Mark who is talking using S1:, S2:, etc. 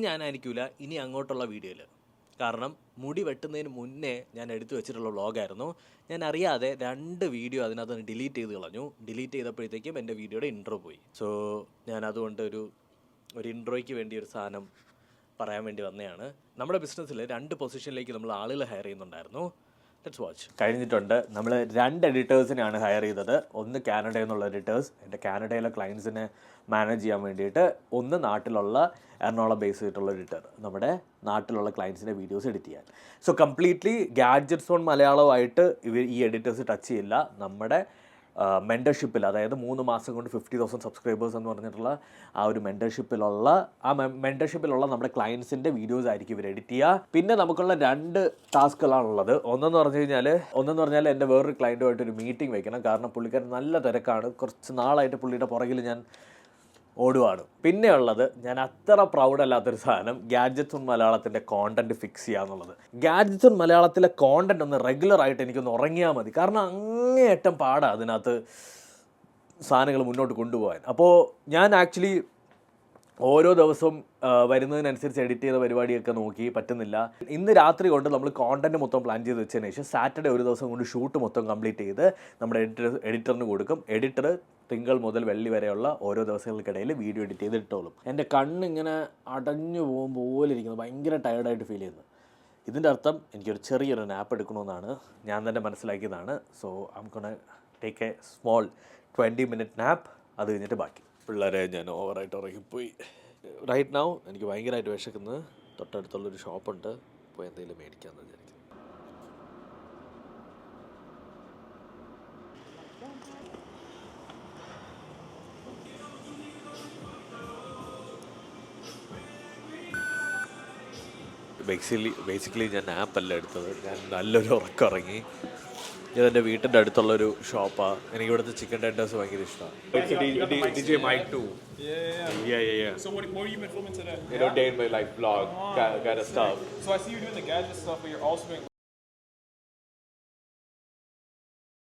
S1: ഞാനായിരിക്കില്ല ഇനി അങ്ങോട്ടുള്ള വീഡിയോയിൽ. കാരണം മുടി വെട്ടുന്നതിന് മുന്നേ ഞാൻ എടുത്തു വെച്ചിട്ടുള്ള വ്ളോഗായിരുന്നു. ഞാൻ അറിയാതെ 2 വീഡിയോ അതിനകത്ത് ഡിലീറ്റ് ചെയ്ത് കളഞ്ഞു. ഡിലീറ്റ് ചെയ്തപ്പോഴത്തേക്കും എൻ്റെ വീഡിയോയുടെ ഇൻട്രോ പോയി. സോ ഞാൻ അതുകൊണ്ട് ഒരു ഇൻട്രോയ്ക്ക് വേണ്ടി ഒരു സാധനം പറയാൻ വേണ്ടി വന്നതാണ്. നമ്മുടെ ബിസിനസ്സിൽ 2 പൊസിഷനിലേക്ക് നമ്മൾ ആളുകൾ ഹയർ ചെയ്യുന്നുണ്ടായിരുന്നു. Let's watch. കഴിഞ്ഞിട്ടുണ്ട്. നമ്മൾ 2 എഡിറ്റേഴ്സിനെയാണ് ഹയർ ചെയ്തത്. ഒന്ന് കാനഡയിൽ നിന്നുള്ള എഡിറ്റേഴ്സ്, എൻ്റെ കാനഡയിലെ ക്ലയൻസിനെ മാനേജ് ചെയ്യാൻ വേണ്ടിയിട്ട്. ഒന്ന് നാട്ടിലുള്ള എറണാകുളം ബേസ് ചെയ്തിട്ടുള്ള എഡിറ്റർ, നമ്മുടെ നാട്ടിലുള്ള ക്ലയൻസിൻ്റെ വീഡിയോസ് എഡിറ്റ് ചെയ്യാൻ. സോ കംപ്ലീറ്റ്ലി ഗാഡ്ജറ്റ്സ് ഓൺ മലയാളമായിട്ട് ഈ എഡിറ്റേഴ്സ് ടച്ച് ചെയ്യില്ല. നമ്മുടെ മെൻറ്റർഷിപ്പിൽ, അതായത് 3 മാസം കൊണ്ട് 50,000 സബ്സ്ക്രൈബേഴ്സ് എന്ന് പറഞ്ഞിട്ടുള്ള ആ ഒരു മെൻറ്റർഷിപ്പിലുള്ള നമ്മുടെ ക്ലയൻസിൻ്റെ വീഡിയോസ് ആയിരിക്കും ഇവർ എഡിറ്റ് ചെയ്യുക. പിന്നെ നമുക്കുള്ള 2 ടാസ്കുകളാണുള്ളത്. ഒന്നെന്ന് പറഞ്ഞാൽ എൻ്റെ വേറൊരു ക്ലയൻറ്റുമായിട്ട് ഒരു മീറ്റിംഗ് വെക്കണം. കാരണം പുള്ളിക്കാരൻ നല്ല തിരക്കാണ്. കുറച്ച് നാളായിട്ട് പുള്ളിയുടെ പുറകിൽ ഞാൻ ഓടുവാണ്. പിന്നെ ഉള്ളത്, ഞാൻ അത്ര പ്രൗഡല്ലാത്തൊരു സാധനം, ഗാഡ്ജറ്റ്സ് ഓൺ മലയാളത്തിൻ്റെ കോണ്ടൻറ്റ് ഫിക്സ് ചെയ്യുക എന്നുള്ളത്. ഗാഡ്ജറ്റ്സ് ഓൺ മലയാളത്തിലെ കോണ്ടൻറ്റ് ഒന്ന് റെഗുലറായിട്ട് എനിക്കൊന്ന് ഉറങ്ങിയാൽ മതി. കാരണം അങ്ങേയറ്റം പാടാണ് അതിനകത്ത് സാധനങ്ങൾ മുന്നോട്ട് കൊണ്ടുപോകാൻ. അപ്പോൾ ഞാൻ ആക്ച്വലി ഓരോ ദിവസവും വരുന്നതിനനുസരിച്ച് എഡിറ്റ് ചെയ്ത പരിപാടിയൊക്കെ നോക്കി, പറ്റുന്നില്ല. ഇന്ന് രാത്രി കൊണ്ട് നമ്മൾ കോണ്ടൻറ്റ് മൊത്തം പ്ലാൻ ചെയ്ത് വെച്ചതിന് ശേഷം സാറ്റർഡേ ഒരു ദിവസം കൊണ്ട് ഷൂട്ട് മൊത്തം കംപ്ലീറ്റ് ചെയ്ത് നമ്മുടെ എഡിറ്ററിന് കൊടുക്കും. എഡിറ്റർ തിങ്കൾ മുതൽ വെള്ളി വരെയുള്ള ഓരോ ദിവസങ്ങൾക്കിടയിൽ വീഡിയോ എഡിറ്റ് ചെയ്ത് ഇട്ടോളും. എൻ്റെ കണ്ണിങ്ങനെ അടഞ്ഞു പോകുമ്പോൾ പോലെ ഇരിക്കുന്നത്, ഭയങ്കര ടയർഡായിട്ട് ഫീൽ ചെയ്യുന്നത്. ഇതിൻ്റെ അർത്ഥം എനിക്കൊരു ചെറിയൊരു നാപ്പ് എടുക്കണമെന്നാണ്. ഞാൻ തന്നെ മനസ്സിലാക്കിയതാണ്. So I'm gonna take a small 20-minute nap. അത് കഴിഞ്ഞിട്ട് ബാക്കി. പിള്ളേരെ ഞാൻ ഓവറായിട്ട് ഉറങ്ങിപ്പോയി. റൈറ്റ് നൗ എനിക്ക് ഭയങ്കരമായിട്ട് വിശക്കുന്നത്. തൊട്ടടുത്തുള്ളൊരു ഷോപ്പുണ്ട്, പോയി എന്തെങ്കിലും മേടിക്കാമെന്ന് വിചാരിക്കും. ബേസിക്കലി ഞാൻ ആപ്പല്ല എടുത്തത്. ഞാൻ നല്ലൊരു ഉറക്കം ഇറങ്ങി. ഇതെൻ്റെ വീട്ടിൻ്റെ അടുത്തുള്ളൊരു ഷോപ്പാണ്. എനിക്ക് ഇവിടുത്തെ ചിക്കൻ ടെൻഡേഴ്സ് ഭയങ്കര ഇഷ്ടമാണ്. DJ Mike too. Yeah.
S2: So what have you been filming today?
S1: Day in my life vlog kind of stuff.
S2: So I see you doing the gadget stuff, but you're also doing